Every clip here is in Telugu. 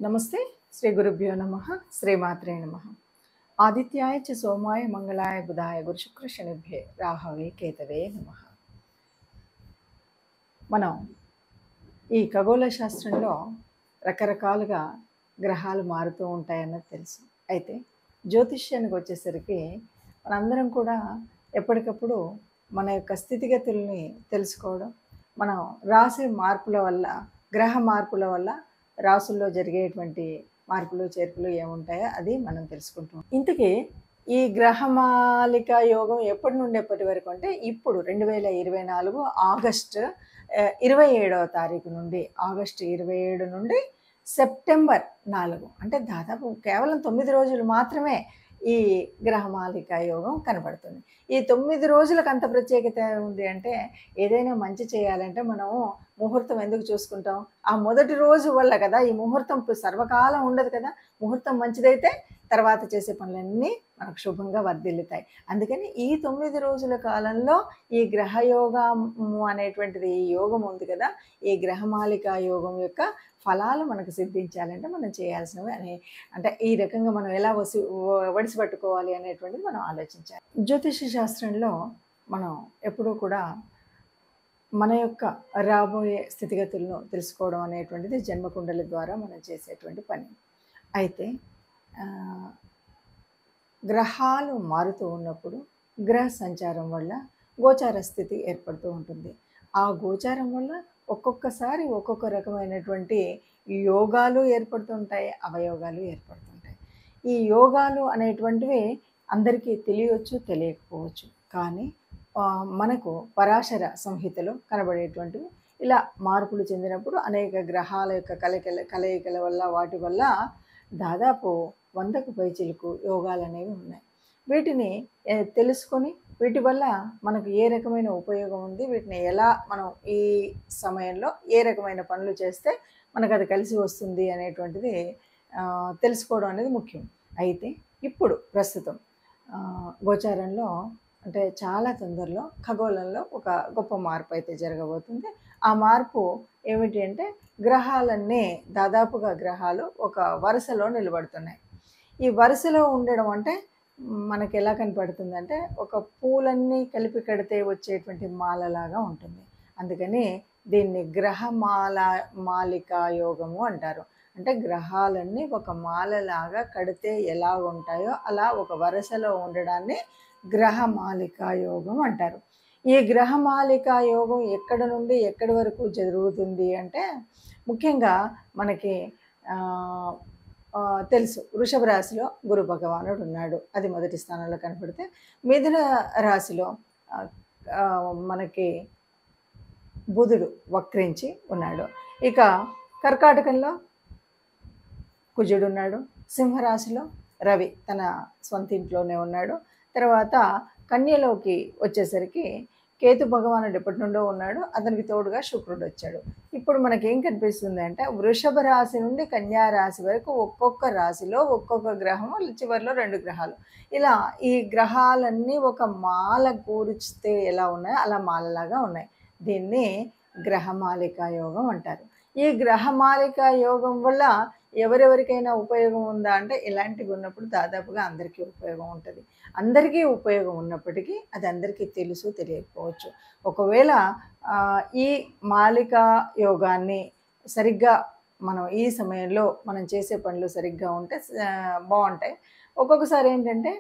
నమస్తే. శ్రీ గురుభ్యో నమః. శ్రీమాత్రే నమః. ఆదిత్యాయ చ సోమాయ మంగళాయ బుధాయ గురుశుక్ర శనిభ్యే రాహవే కేతవే నమః. మనం ఈ ఖగోళ శాస్త్రంలో రకరకాలుగా గ్రహాలు మారుతూ ఉంటాయన్నది తెలుసు. అయితే జ్యోతిష్యానికి వచ్చేసరికి మనందరం కూడా ఎప్పటికప్పుడు మన యొక్క స్థితిగతుల్ని తెలుసుకోవడం, మనం రాశి మార్పుల వల్ల, గ్రహ మార్పుల వల్ల రాసుల్లో జరిగేటువంటి మార్పులు చేర్పులు ఏముంటాయో అది మనం తెలుసుకుంటాం. ఇంతకీ ఈ గ్రహమాలిక యోగం ఎప్పటి నుండి ఎప్పటి వరకు అంటే ఇప్పుడు 2024 ఆగస్టు 27వ తారీఖు నుండి, ఆగస్టు 27 నుండి సెప్టెంబర్ 4 అంటే దాదాపు కేవలం 9 రోజులు మాత్రమే ఈ గ్రహమాలిక యోగం కనబడుతుంది. ఈ 9 రోజులకు అంత ప్రత్యేకత ఉంది అంటే, ఏదైనా మంచి చేయాలంటే మనము ముహూర్తం ఎందుకు చూసుకుంటాం? ఆ మొదటి రోజు వల్ల కదా. ఈ ముహూర్తం సర్వకాలం ఉండదు కదా. ముహూర్తం మంచిదైతే తర్వాత చేసే పనులన్నీ మనకు శుభంగా వర్ధిల్లుతాయి. అందుకని ఈ 9 రోజుల కాలంలో ఈ గ్రహయోగము అనేటువంటిది, ఈ యోగం ఉంది కదా, ఈ గ్రహమాలిక యోగం యొక్క ఫలాలు మనకు సిద్ధించాలంటే మనం చేయాల్సినవి అంటే ఈ రకంగా మనం ఎలా వడిసి పట్టుకోవాలి అనేటువంటిది మనం ఆలోచించాలి. జ్యోతిష శాస్త్రంలో మనం ఎప్పుడూ కూడా మన యొక్క రాబోయే స్థితిగతులను తెలుసుకోవడం అనేటువంటిది జన్మకుండలి ద్వారా మనం చేసేటువంటి పని. అయితే గ్రహాలు మారుతూ ఉన్నప్పుడు గ్రహ సంచారం వల్ల గోచార స్థితి ఏర్పడుతూ ఉంటుంది. ఆ గోచారం వల్ల ఒక్కొక్కసారి ఒక్కొక్క రకమైనటువంటి యోగాలు ఏర్పడుతుంటాయి, అవయోగాలు ఏర్పడుతుంటాయి. ఈ యోగాలు అనేటువంటివి అందరికీ తెలియవచ్చు, తెలియకపోవచ్చు. కానీ మనకు పరాశర సంహితలో కనబడేటువంటివి ఇలా మార్పులు చెందినప్పుడు అనేక గ్రహాల యొక్క కలయికల వల్ల, వాటి వల్ల దాదాపు 100కు పైచిలుకు యోగాలు అనేవి ఉన్నాయి. వీటిని తెలుసుకొని వీటి వల్ల మనకు ఏ రకమైన ఉపయోగం ఉంది, వీటిని ఎలా మనం ఈ సమయంలో ఏ రకమైన పనులు చేస్తే మనకు అది కలిసి వస్తుంది అనేటువంటిది తెలుసుకోవడం అనేది ముఖ్యం. అయితే ఇప్పుడు ప్రస్తుతం గోచారంలో అంటే చాలా తొందరలో ఖగోళంలో ఒక గొప్ప మార్పు అయితే జరగబోతుంది. ఆ మార్పు ఏమిటి అంటే, గ్రహాలన్నీ దాదాపుగా గ్రహాలు ఒక వరుసలో నిలబడుతున్నాయి. ఈ వరుసలో ఉండడం అంటే మనకి ఎలా కనపడుతుందంటే, ఒక పూలన్నీ కలిపి కడితే వచ్చేటువంటి మాలలాగా ఉంటుంది. అందుకని దీన్ని మాలికా యోగము అంటారు. అంటే గ్రహాలన్నీ ఒక మాలలాగా కడితే ఎలా ఉంటాయో అలా ఒక వరుసలో ఉండడాన్ని గ్రహమాలికా యోగం అంటారు. ఈ గ్రహమాలికా యోగం ఎక్కడ నుండి ఎక్కడి వరకు జరుగుతుంది అంటే, ముఖ్యంగా మనకి తెలుసు, వృషభ రాశిలో గురు భగవానుడు ఉన్నాడు, అది మొదటి స్థానంలో కనపడితే, మిథున రాశిలో మనకి బుధుడు వక్రించి ఉన్నాడు. ఇక కర్కాటకంలో కుజుడు ఉన్నాడు. సింహరాశిలో రవి తన సొంత ఇంట్లోనే ఉన్నాడు. తర్వాత కన్యలోకి వచ్చేసరికి కేతు భగవానుడు ఎప్పటి నుండో ఉన్నాడు, అతనికి తోడుగా శుక్రుడు వచ్చాడు. ఇప్పుడు మనకేం కనిపిస్తుంది అంటే, వృషభ రాశి నుండి కన్యా రాశి వరకు ఒక్కొక్క రాశిలో ఒక్కొక్క గ్రహము, చివరిలో 2 గ్రహాలు, ఇలా ఈ గ్రహాలన్నీ ఒక మాల కూర్చితే ఎలా ఉన్నాయో అలా మాలలాగా ఉన్నాయి. దీన్ని గ్రహమాలికా యోగం అంటారు. ఈ గ్రహమాలికా యోగం వల్ల ఎవరెవరికైనా ఉపయోగం ఉందా అంటే, ఇలాంటివి ఉన్నప్పుడు దాదాపుగా అందరికీ ఉపయోగం ఉంటుంది. అందరికీ ఉపయోగం ఉన్నప్పటికీ అది అందరికీ తెలుసు, తెలియకపోవచ్చు. ఒకవేళ ఈ మాలికా యోగాన్ని సరిగ్గా మనం ఈ సమయంలో మనం చేసే పనులు సరిగ్గా ఉంటే బాగుంటాయి. ఒక్కొక్కసారి ఏంటంటే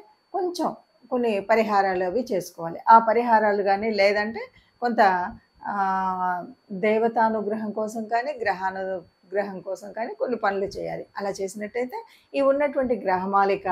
కొన్ని పరిహారాలు అవి చేసుకోవాలి. ఆ పరిహారాలు కానీ, లేదంటే కొంత దేవతానుగ్రహం కోసం కానీ, గ్రహం కోసం కానీ కొన్ని పనులు చేయాలి. అలా చేసినట్టయితే ఈ ఉన్నటువంటి గ్రహమాలిక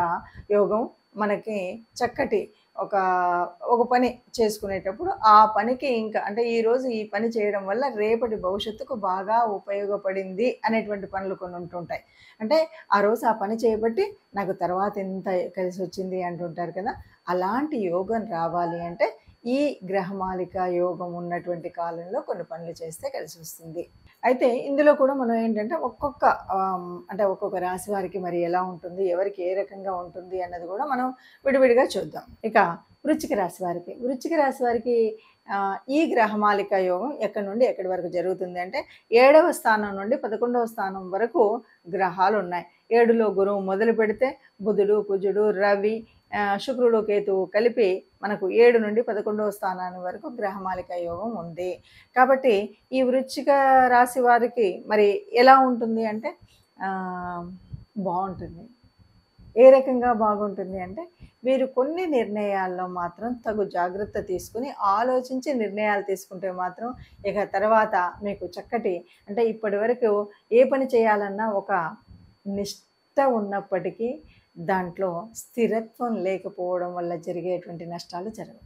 యోగం మనకి చక్కటి ఒక పని చేసుకునేటప్పుడు ఆ పనికి ఇంకా అంటే ఈరోజు ఈ పని చేయడం వల్ల రేపటి భవిష్యత్తుకు బాగా ఉపయోగపడింది అనేటువంటి పనులు కొన్ని ఉంటుంటాయి. అంటే ఆ రోజు ఆ పని చేయబట్టి నాకు తర్వాత ఎంత కలిసి వచ్చింది అంటుంటారు కదా. అలాంటి యోగం రావాలి అంటే ఈ గ్రహమాలిక యోగం ఉన్నటువంటి కాలంలో కొన్ని పనులు చేస్తే కలిసి వస్తుంది. అయితే ఇందులో కూడా మనం ఏంటంటే ఒక్కొక్క రాశి వారికి మరి ఎలా ఉంటుంది, ఎవరికి ఏ రకంగా ఉంటుంది అన్నది కూడా మనం విడివిడిగా చూద్దాం. ఇక వృశ్చిక రాశి వారికి, వృశ్చిక రాశి వారికి ఈ గ్రహమాలిక యోగం ఎక్కడి నుండి ఎక్కడి వరకు జరుగుతుంది అంటే 7వ స్థానం నుండి 11వ స్థానం వరకు గ్రహాలు ఉన్నాయి. 7లో గురువు మొదలు పెడితే బుధుడు, కుజుడు, రవి, శుక్రుడు, కేతువు కలిపి మనకు 7 నుండి 11వ స్థానాన్ని వరకు గ్రహమాలిక యోగం ఉంది. కాబట్టి ఈ వృశ్చిక రాశి వారికి మరి ఎలా ఉంటుంది అంటే బాగుంటుంది. ఏ రకంగా బాగుంటుంది అంటే వీరు కొన్ని నిర్ణయాల్లో మాత్రం తగు జాగ్రత్త తీసుకుని ఆలోచించి నిర్ణయాలు తీసుకుంటే మాత్రం ఇక తర్వాత మీకు చక్కటి అంటే ఇప్పటి వరకు ఏ పని చేయాలన్నా ఒక నిష్ట ఉన్నప్పటికీ దాంట్లో స్థిరత్వం లేకపోవడం వల్ల జరిగేటువంటి నష్టాలు జరగవు.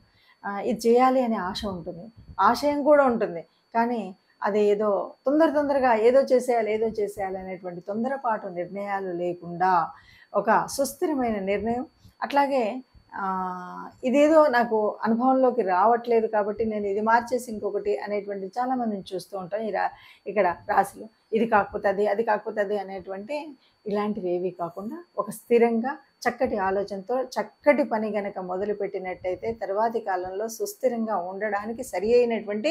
ఇది చేయాలి అనే ఆశ ఉంటుంది, ఆశయం కూడా ఉంటుంది, కానీ అది ఏదో తొందరగా ఏదో చేసేయాలి అనేటువంటి తొందరపాటు నిర్ణయాలు లేకుండా ఒక సుస్థిరమైన నిర్ణయం. అట్లాగే ఇదేదో నాకు అనుభవంలోకి రావట్లేదు కాబట్టి నేను ఇది మార్చేసి ఇంకొకటి అనేటువంటి చాలామందిని చూస్తూ ఉంటాం ఇక్కడ రాశిలో. ఇది కాకపోతే అది, అది కాకపోతే అది అనేటువంటి ఇలాంటివి ఏవి కాకుండా ఒక స్థిరంగా చక్కటి ఆలోచనతో చక్కటి పని గనక మొదలుపెట్టినట్టయితే తర్వాతి కాలంలో సుస్థిరంగా ఉండడానికి సరి అయినటువంటి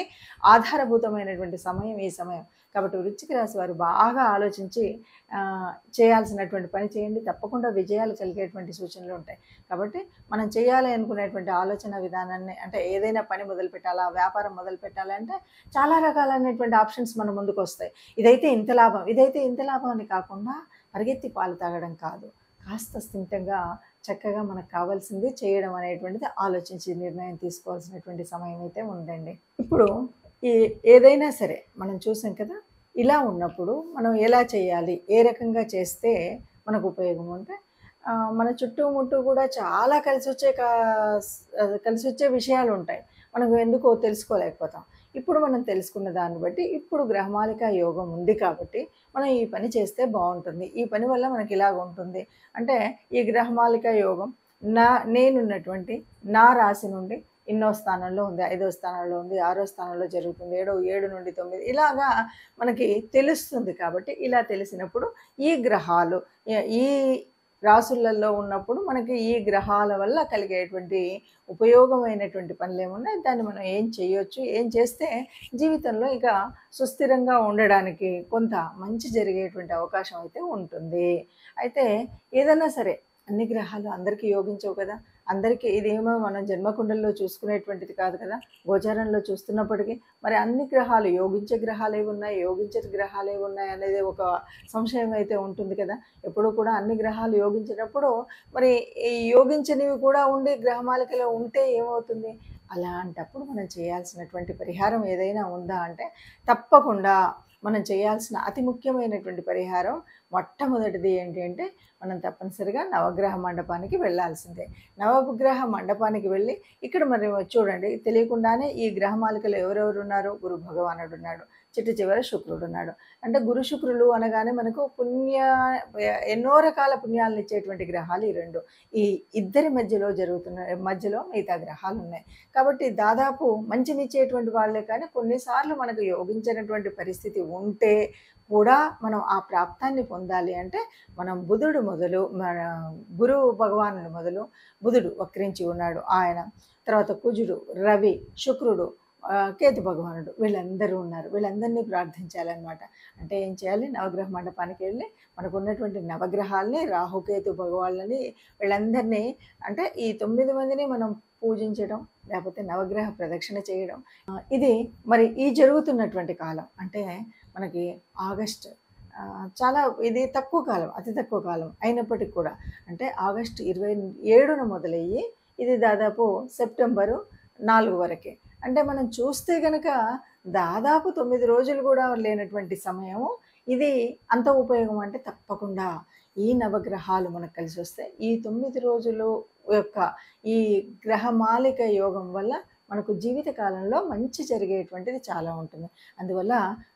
ఆధారభూతమైనటువంటి సమయం ఈ సమయం. కాబట్టి వృశ్చిక రాశి వారు బాగా ఆలోచించి చేయాల్సినటువంటి పని చేయండి, తప్పకుండా విజయాలు కలిగేటువంటి సూచనలు ఉంటాయి. కాబట్టి మనం చేయాలి అనుకునేటువంటి ఆలోచన విధానాన్ని అంటే ఏదైనా పని మొదలు పెట్టాలా, వ్యాపారం మొదలు పెట్టాలంటే చాలా రకాలైనటువంటి ఆప్షన్స్ మన ముందుకు వస్తాయి. ఇదైతే ఇంత లాభం, ఇదైతే ఇంత లాభం అని కాకుండా పరిగెత్తి పాలు తాగడం కాదు, కాస్త స్థిమితంగా చక్కగా మనకు కావాల్సింది చేయడం అనేటువంటిది ఆలోచించి నిర్ణయం తీసుకోవాల్సినటువంటి సమయం అయితే ఉందండి. ఇప్పుడు ఏదైనా సరే మనం చూసాం కదా, ఇలా ఉన్నప్పుడు మనం ఎలా చేయాలి, ఏ రకంగా చేస్తే మనకు ఉపయోగం అంటే మన చుట్టుముట్టు కూడా చాలా కలిసి వచ్చే విషయాలు ఉంటాయి, మనకు ఎందుకో తెలుసుకోలేకపోతాం. ఇప్పుడు మనం తెలుసుకున్న దాన్ని బట్టి ఇప్పుడు గ్రహమాలిక యోగం ఉంది కాబట్టి మనం ఈ పని చేస్తే బాగుంటుంది, ఈ పని వల్ల మనకి ఇలాగ ఉంటుంది అంటే ఈ గ్రహమాలిక యోగం నేనున్నటువంటి నా రాశి నుండి ఎన్నో స్థానంలో ఉంది, 5వ స్థానంలో ఉంది, 6వ స్థానంలో జరుగుతుంది, 7 నుండి 9 ఇలాగా మనకి తెలుస్తుంది. కాబట్టి ఇలా తెలిసినప్పుడు ఈ గ్రహాలు ఈ రాసులలో ఉన్నప్పుడు మనకి ఈ గ్రహాల వల్ల కలిగేటువంటి ఉపయోగమైనటువంటి పనులు ఏమున్నాయి, దాన్ని మనం ఏం చేయొచ్చు, ఏం చేస్తే జీవితంలో ఇక సుస్థిరంగా ఉండడానికి కొంత మంచి జరిగేటువంటి అవకాశం అయితే ఉంటుంది. అయితే ఏదైనా సరే అన్ని గ్రహాలు అందరికీ యోగించవు కదా, అందరికీ ఇదేమో మనం జన్మకుండల్లో చూసుకునేటువంటిది కాదు కదా, గోచారంలో చూస్తున్నప్పటికీ మరి అన్ని గ్రహాలు యోగించే గ్రహాలు ఏవి ఉన్నాయి, యోగించే గ్రహాలు ఏవి ఉన్నాయి అనేది ఒక సంశయం అయితే ఉంటుంది కదా. ఎప్పుడు కూడా అన్ని గ్రహాలు యోగించినప్పుడు మరి ఈ యోగించనివి కూడా ఉండి గ్రహమాలికలో ఉంటే ఏమవుతుంది, అలాంటప్పుడు మనం చేయాల్సినటువంటి పరిహారం ఏదైనా ఉందా అంటే తప్పకుండా మనం చేయాల్సిన అతి ముఖ్యమైనటువంటి పరిహారం మొట్టమొదటిది ఏంటి అంటే మనం తప్పనిసరిగా నవగ్రహ మండపానికి వెళ్ళాల్సిందే. నవగ్రహ మండపానికి వెళ్ళి ఇక్కడ మరి చూడండి తెలియకుండానే ఈ గ్రహమాలికలు ఎవరెవరు ఉన్నారు, గురు భగవానుడు ఉన్నాడు, చివర శుక్రుడు ఉన్నాడు. అంటే గురు శుక్రులు అనగానే మనకు ఎన్నో రకాల పుణ్యాలను ఇచ్చేటువంటి గ్రహాలు ఈ రెండు. ఈ ఇద్దరి మధ్యలో మిగతా గ్రహాలు ఉన్నాయి. కాబట్టి దాదాపు మంచినిచ్చేటువంటి వాళ్ళే, కానీ కొన్నిసార్లు మనకు యోగించినటువంటి పరిస్థితి ఉంటే కూడా మనం ఆ ప్రాప్తాన్ని పొందాలి అంటే మనం బుధుడు మొదలు మన గురు భగవానుడు మొదలు బుధుడు వక్రించి ఉన్నాడు ఆయన, తర్వాత కుజుడు, రవి, శుక్రుడు, కేతు భగవానుడు వీళ్ళందరూ ఉన్నారు. వీళ్ళందరినీ ప్రార్థించాలన్నమాట. అంటే ఏం చేయాలి, నవగ్రహ మండపానికి వెళ్ళి మనకు ఉన్నటువంటి నవగ్రహాలని రాహుకేతు భగవాళ్ళని వీళ్ళందరినీ అంటే ఈ 9 మందిని మనం పూజించడం, లేకపోతే నవగ్రహ ప్రదక్షిణ చేయడం. ఇది మరి ఈ జరుగుతున్నటువంటి కాలం అంటే మనకి ఆగస్టు చాలా ఇది తక్కువ కాలం, అతి తక్కువ కాలం అయినప్పటికీ కూడా అంటే ఆగస్టు 27న మొదలయ్యి ఇది దాదాపు సెప్టెంబరు 4 వరకే. అంటే మనం చూస్తే కనుక దాదాపు 9 రోజులు కూడా లేనటువంటి సమయము ఇది. అంత ఉపయోగం అంటే తప్పకుండా ఈ నవగ్రహాలు మనకు కలిసి వస్తే ఈ 9 రోజులు యొక్క ఈ గ్రహమాలిక యోగం వల్ల మనకు జీవితకాలంలో మంచి జరిగేటువంటిది చాలా ఉంటుంది. అందువల్ల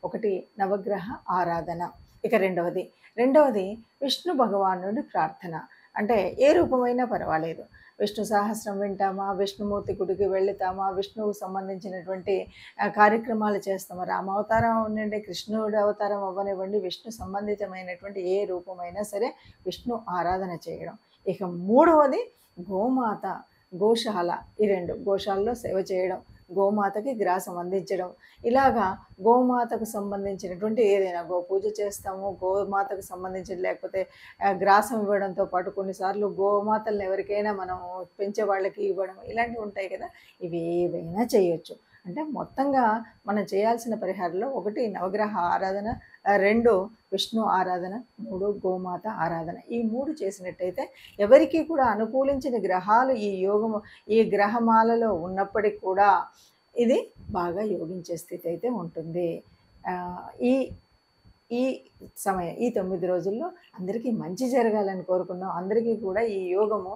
ఒకటి నవగ్రహ ఆరాధన. ఇక రెండవది విష్ణు భగవానుడి ప్రార్థన. అంటే ఏ రూపమైనా పర్వాలేదు, విష్ణు సహస్రం వింటామా, విష్ణుమూర్తి గుడికి వెళుతామా, విష్ణువుకు సంబంధించినటువంటి కార్యక్రమాలు చేస్తామా, రామ అవతారం అవ్వనివ్వండి, కృష్ణుడి అవతారం అవ్వనివ్వండి, విష్ణు సంబంధితమైనటువంటి ఏ రూపమైనా సరే విష్ణు ఆరాధన చేయడం. ఇక మూడవది గోమాత గోశాల, ఈ 2 గోశాలలో సేవ చేయడం, గోమాతకి గ్రాసం అందించడం. ఇలాగా గోమాతకు సంబంధించినటువంటి ఏదైనా గోపూజ చేస్తాము, గోమాతకు సంబంధించిన లేకపోతే గ్రాసం ఇవ్వడంతో పాటు కొన్నిసార్లు గోమాతలను ఎవరికైనా మనం పెంచే వాళ్ళకి ఇవ్వడం ఇలాంటివి ఉంటాయి కదా. ఇవి ఏవైనా చేయొచ్చు. అంటే మొత్తంగా మనం చేయాల్సిన పరిహారంలో 1 నవగ్రహ ఆరాధన, 2 విష్ణు ఆరాధన, 3 గోమాత ఆరాధన. ఈ 3 చేసినట్టయితే ఎవరికీ కూడా అనుకూలించిన గ్రహాలు ఈ గ్రహమాలలో ఉన్నప్పటికి కూడా ఇది బాగా యోగించే స్థితి అయితే ఉంటుంది. ఈ ఈ సమయం ఈ 9 రోజుల్లో అందరికీ మంచి జరగాలని కోరుకుందాం. అందరికీ కూడా ఈ యోగము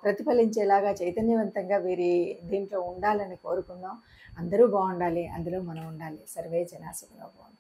ప్రతిఫలించేలాగా చైతన్యవంతంగా వీరి దీంట్లో ఉండాలని కోరుకుందాం. అందరూ బాగుండాలి, అందులో మనం ఉండాలి. సర్వే జనా సుఖినో భవంతు.